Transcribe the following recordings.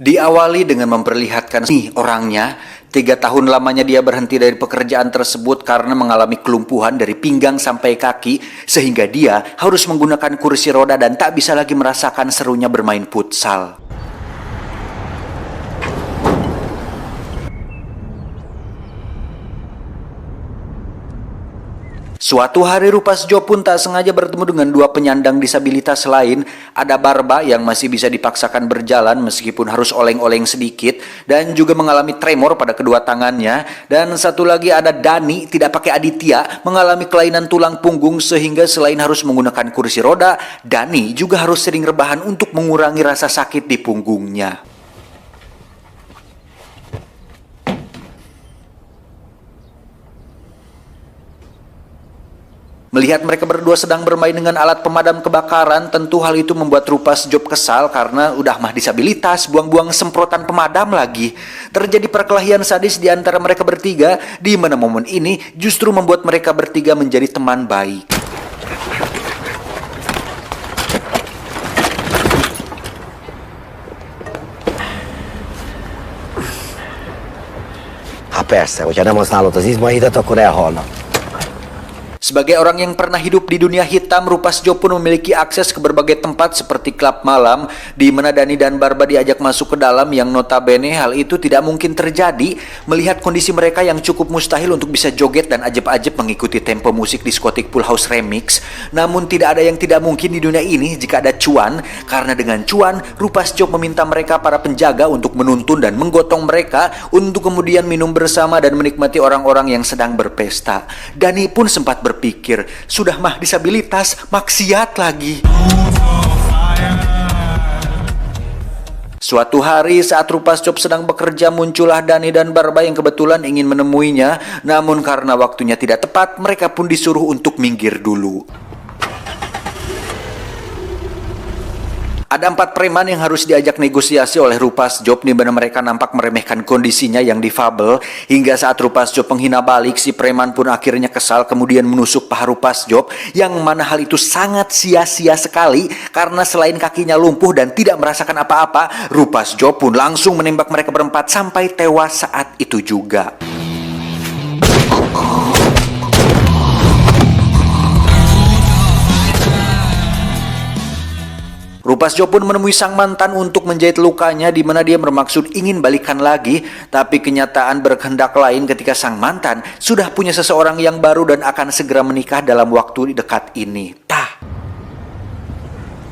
Diawali dengan memperlihatkan nih orangnya. 3 tahun lamanya dia berhenti dari pekerjaan tersebut karena mengalami kelumpuhan dari pinggang sampai kaki, sehingga dia harus menggunakan kursi roda dan tak bisa lagi merasakan serunya bermain futsal. Suatu hari Rupasjo pun tak sengaja bertemu dengan 2 penyandang disabilitas lain. Ada Barba yang masih bisa dipaksakan berjalan meskipun harus oleng-oleng sedikit dan juga mengalami tremor pada kedua tangannya. Dan satu lagi ada Dani, tidak pakai Aditya, mengalami kelainan tulang punggung sehingga selain harus menggunakan kursi roda, Dani juga harus sering rebahan untuk mengurangi rasa sakit di punggungnya. Melihat mereka berdua sedang bermain dengan alat pemadam kebakaran, tentu hal itu membuat Rupasjo kesal karena udah mah disabilitas, buang-buang semprotan pemadam lagi. Terjadi perkelahian sadis di antara mereka bertiga, di mana momen ini justru membuat mereka bertiga menjadi teman baik. Hát persze, hogyha nem használod az izmaidat, akkor elhalnak. Sebagai orang yang pernah hidup di dunia hitam, Rupasjo pun memiliki akses ke berbagai tempat seperti klub malam, di mana Dani dan Barba diajak masuk ke dalam yang notabene hal itu tidak mungkin terjadi melihat kondisi mereka yang cukup mustahil untuk bisa joget dan ajeb-ajeb mengikuti tempo musik diskotik Full House Remix. Namun tidak ada yang tidak mungkin di dunia ini jika ada cuan, karena dengan cuan, Rupasjo meminta mereka para penjaga untuk menuntun dan menggotong mereka untuk kemudian minum bersama dan menikmati orang-orang yang sedang berpesta. Dani pun sempat berpikir, sudah mah disabilitas, maksiat lagi. Suatu hari saat Rupasjo sedang bekerja, muncullah Dani dan Barba yang kebetulan ingin menemuinya. Namun karena waktunya tidak tepat, mereka pun disuruh untuk minggir dulu. Ada 4 preman yang harus diajak negosiasi oleh Rupasjo, di mana mereka nampak meremehkan kondisinya yang difabel. Hingga saat Rupasjo menghina balik, si preman pun akhirnya kesal kemudian menusuk paha Rupasjo, yang mana hal itu sangat sia-sia sekali karena selain kakinya lumpuh dan tidak merasakan apa-apa, Rupasjo pun langsung menembak mereka berempat sampai tewas saat itu juga. Rupasjo pun menemui sang mantan untuk menjahit lukanya, di mana dia bermaksud ingin balikan lagi, tapi kenyataan berkehendak lain ketika sang mantan sudah punya seseorang yang baru dan akan segera menikah dalam waktu dekat ini.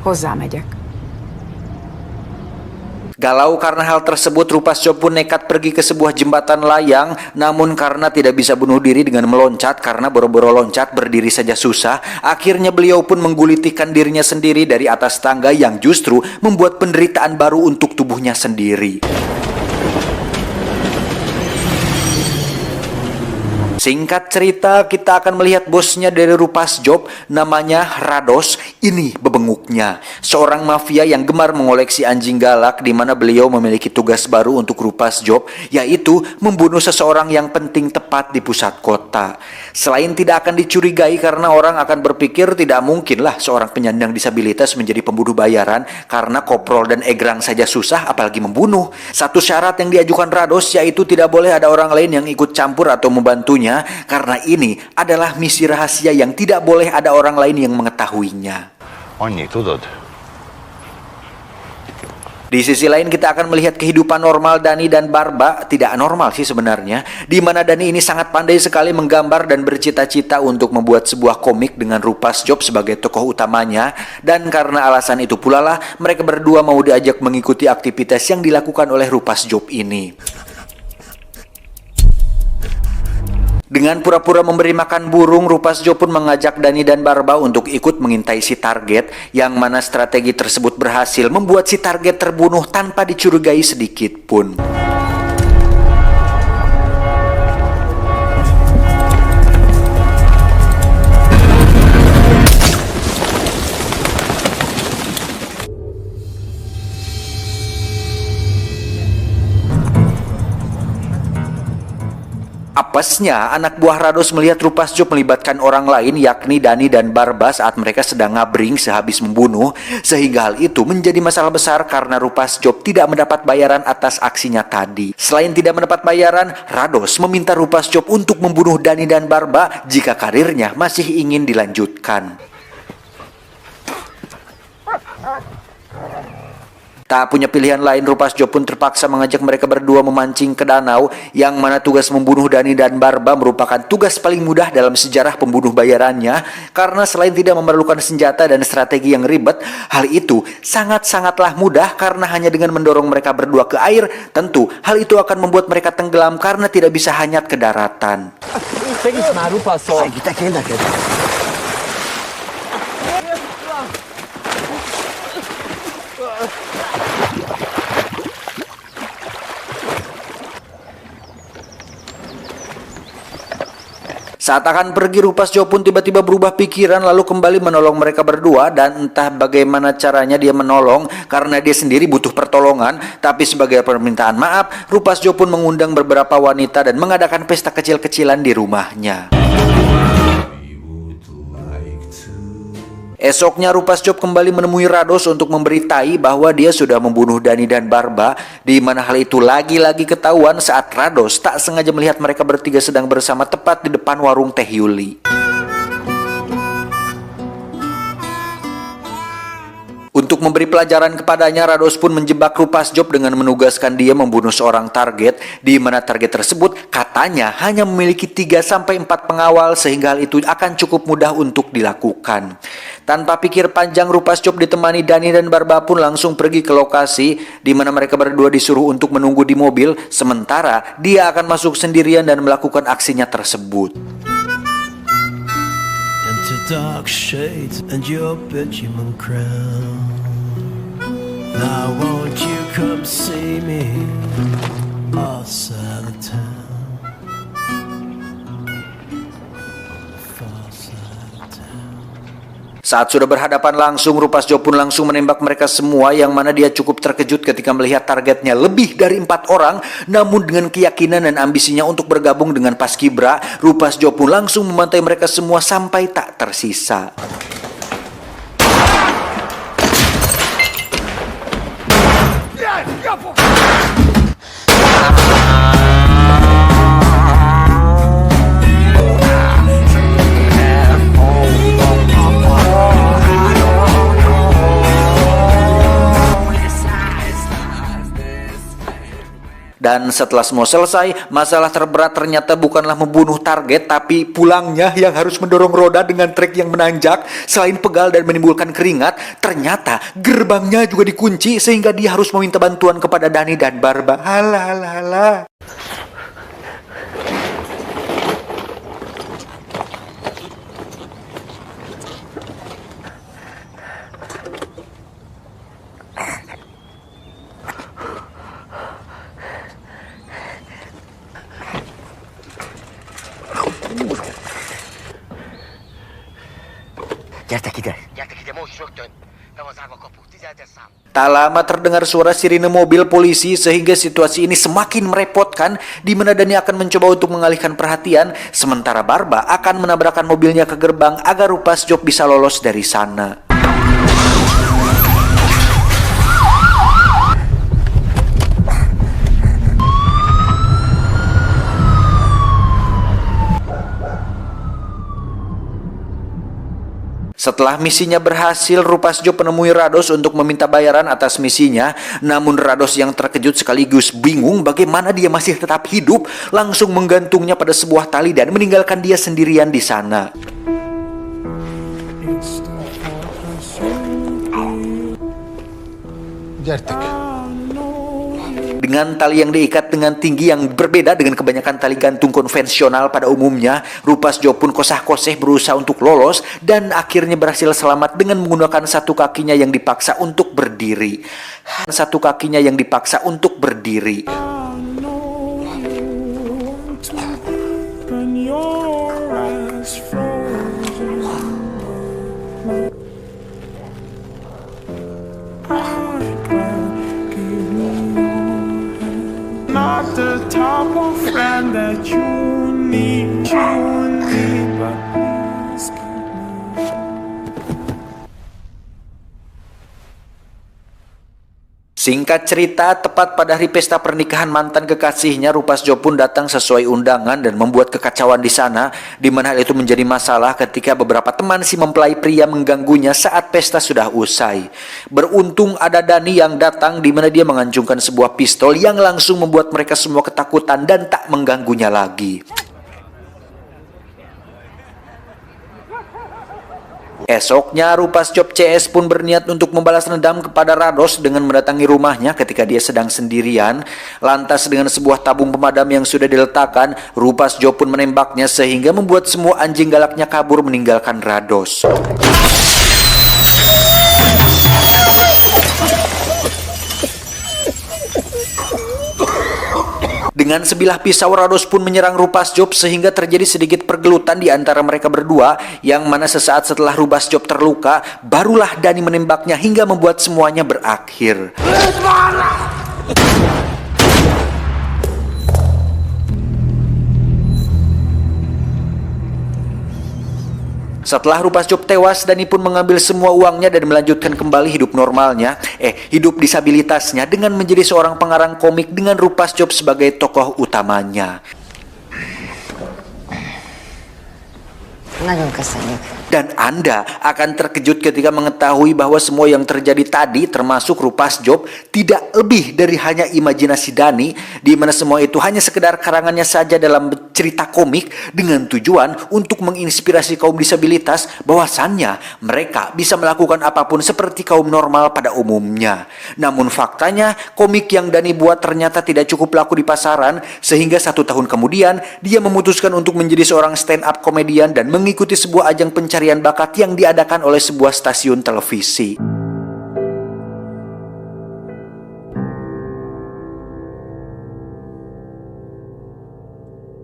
Hozzámegyek. Galau karena hal tersebut, Rupasjo pun nekat pergi ke sebuah jembatan layang. Namun karena tidak bisa bunuh diri dengan meloncat, karena boro-boro loncat berdiri saja susah, akhirnya beliau pun menggulitikan dirinya sendiri dari atas tangga yang justru membuat penderitaan baru untuk tubuhnya sendiri. Singkat cerita, kita akan melihat bosnya dari Rupasjo, namanya Rados. Ini bebenguknya, seorang mafia yang gemar mengoleksi anjing galak, di mana beliau memiliki tugas baru untuk Rupasjo, yaitu membunuh seseorang yang penting tepat di pusat kota. Selain tidak akan dicurigai karena orang akan berpikir tidak mungkinlah seorang penyandang disabilitas menjadi pembunuh bayaran, karena koprol dan egrang saja susah apalagi membunuh. Satu syarat yang diajukan Rados yaitu tidak boleh ada orang lain yang ikut campur atau membantunya, karena ini adalah misi rahasia yang tidak boleh ada orang lain yang mengetahuinya. Annyi tudod? Di sisi lain kita akan melihat kehidupan normal Dani dan Barba, tidak normal sih sebenarnya, di mana Dani ini sangat pandai sekali menggambar dan bercita-cita untuk membuat sebuah komik dengan Rupasjo sebagai tokoh utamanya, dan karena alasan itu pula lah mereka berdua mau diajak mengikuti aktivitas yang dilakukan oleh Rupasjo ini. Dengan pura-pura memberi makan burung, Rupasjo pun mengajak Dani dan Barba untuk ikut mengintai si target, yang mana strategi tersebut berhasil membuat si target terbunuh tanpa dicurigai sedikit pun. Apesnya, anak buah Rados melihat Rupas Job melibatkan orang lain yakni Dani dan Barba saat mereka sedang ngabring sehabis membunuh, sehingga hal itu menjadi masalah besar karena Rupas Job tidak mendapat bayaran atas aksinya tadi. Selain tidak mendapat bayaran, Rados meminta Rupas Job untuk membunuh Dani dan Barba jika karirnya masih ingin dilanjutkan. Tak punya pilihan lain, Rupas Job pun terpaksa mengajak mereka berdua memancing ke danau, yang mana tugas membunuh Dani dan Barba merupakan tugas paling mudah dalam sejarah pembunuh bayarannya, karena selain tidak memerlukan senjata dan strategi yang ribet, hal itu sangat-sangatlah mudah karena hanya dengan mendorong mereka berdua ke air. Tentu hal itu akan membuat mereka tenggelam karena tidak bisa hanyut ke daratan. Kita kena. Saat akan pergi, Rupas Job pun tiba-tiba berubah pikiran lalu kembali menolong mereka berdua, dan entah bagaimana caranya dia menolong karena dia sendiri butuh pertolongan. Tapi sebagai permintaan maaf, Rupas Job pun mengundang beberapa wanita dan mengadakan pesta kecil-kecilan di rumahnya. Esoknya Rupas Job kembali menemui Rados untuk memberitai bahwa dia sudah membunuh Dani dan Barba, di mana hal itu lagi-lagi ketahuan saat Rados tak sengaja melihat mereka bertiga sedang bersama tepat di depan warung Teh Yuli. Untuk memberi pelajaran kepadanya, Rados pun menjebak Rupas Job dengan menugaskan dia membunuh seorang target, di mana target tersebut katanya hanya memiliki 3-4 pengawal, sehingga hal itu akan cukup mudah untuk dilakukan. Tanpa pikir panjang, Rupas Job ditemani Dani dan Barba pun langsung pergi ke lokasi, di mana mereka berdua disuruh untuk menunggu di mobil, sementara dia akan masuk sendirian dan melakukan aksinya tersebut. Dark shades and your Benjamin crown. Now won't you come see me outside of town? Far side of town. Saat sudah berhadapan langsung, Rupas Job pun langsung menembak mereka semua, yang mana dia cukup terkejut ketika melihat targetnya lebih dari 4 orang. Namun dengan keyakinan dan ambisinya untuk bergabung dengan Paskibra, Rupas Job pun langsung membantai mereka semua sampai tak tersisa. Dan setelah semua selesai, masalah terberat ternyata bukanlah membunuh target, tapi pulangnya yang harus mendorong roda dengan trek yang menanjak. Selain pegal dan menimbulkan keringat, ternyata gerbangnya juga dikunci, sehingga dia harus meminta bantuan kepada Dani dan Barba. Halah. Tak lama terdengar suara sirine mobil polisi, sehingga situasi ini semakin merepotkan, di mana Dani akan mencoba untuk mengalihkan perhatian, sementara Barba akan menabrakkan mobilnya ke gerbang agar Rupas Job bisa lolos dari sana. Setelah misinya berhasil, Rupas Job menemui Rados untuk meminta bayaran atas misinya. Namun Rados yang terkejut sekaligus bingung bagaimana dia masih tetap hidup, langsung menggantungnya pada sebuah tali dan meninggalkan dia sendirian di sana. Dengan tali yang diikat dengan tinggi yang berbeda dengan kebanyakan tali gantung konvensional pada umumnya, Rupas Job pun kosah-koseh berusaha untuk lolos dan akhirnya berhasil selamat dengan menggunakan satu kakinya yang dipaksa untuk berdiri. Not the type of friend that you Singkat cerita, tepat pada hari pesta pernikahan mantan kekasihnya, Rupas Job pun datang sesuai undangan dan membuat kekacauan di sana, di mana hal itu menjadi masalah ketika beberapa teman si mempelai pria mengganggunya saat pesta sudah usai. Beruntung ada Dani yang datang, di mana dia mengancungkan sebuah pistol yang langsung membuat mereka semua ketakutan dan tak mengganggunya lagi. Esoknya, Rupas Job CS pun berniat untuk membalas dendam kepada Rados dengan mendatangi rumahnya ketika dia sedang sendirian. Lantas dengan sebuah tabung pemadam yang sudah diletakkan, Rupas Job pun menembaknya sehingga membuat semua anjing galaknya kabur meninggalkan Rados. Dengan sebilah pisau, Rados pun menyerang Rupas Job sehingga terjadi sedikit pergelutan di antara mereka berdua, yang mana sesaat setelah Rupas Job terluka, barulah Dani menembaknya hingga membuat semuanya berakhir. Setelah Rupas Job tewas, Dani pun mengambil semua uangnya dan melanjutkan kembali hidup normalnya, hidup disabilitasnya dengan menjadi seorang pengarang komik dengan Rupas Job sebagai tokoh utamanya. Dan Anda akan terkejut ketika mengetahui bahwa semua yang terjadi tadi, termasuk Rupas Job, tidak lebih dari hanya imajinasi Dani, di mana semua itu hanya sekedar karangannya saja dalam cerita komik dengan tujuan untuk menginspirasi kaum disabilitas bahwasannya mereka bisa melakukan apapun seperti kaum normal pada umumnya. Namun faktanya, komik yang Dani buat ternyata tidak cukup laku di pasaran, sehingga 1 tahun kemudian dia memutuskan untuk menjadi seorang stand-up komedian dan mengikuti sebuah ajang pencarian bakat yang diadakan oleh sebuah stasiun televisi.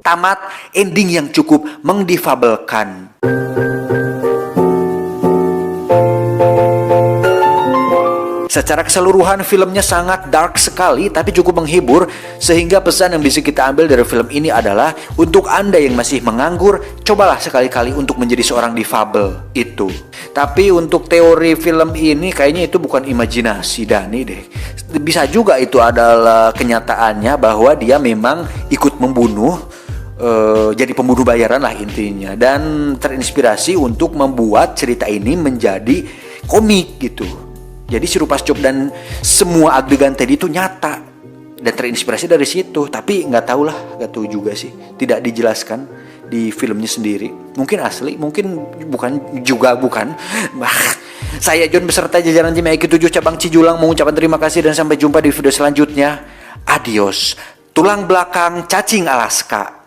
Tamat, ending yang cukup mendifabelkan. Secara keseluruhan filmnya sangat dark sekali tapi cukup menghibur, sehingga pesan yang bisa kita ambil dari film ini adalah untuk Anda yang masih menganggur, cobalah sekali-kali untuk menjadi seorang difabel itu. Tapi untuk teori film ini kayaknya itu bukan imajinasi Dani deh. Bisa juga itu adalah kenyataannya bahwa dia memang ikut membunuh, jadi pembunuh bayaran lah intinya, dan terinspirasi untuk membuat cerita ini menjadi komik gitu. Jadi si Rupas Job dan semua adegan tadi itu nyata dan terinspirasi dari situ. Tapi nggak tahu juga sih, tidak dijelaskan di filmnya sendiri. Mungkin asli, mungkin bukan. Saya John beserta jajaran tim IQ 7 cabang Cijulang mengucapkan terima kasih dan sampai jumpa di video selanjutnya. Adios. Tulang belakang cacing Alaska.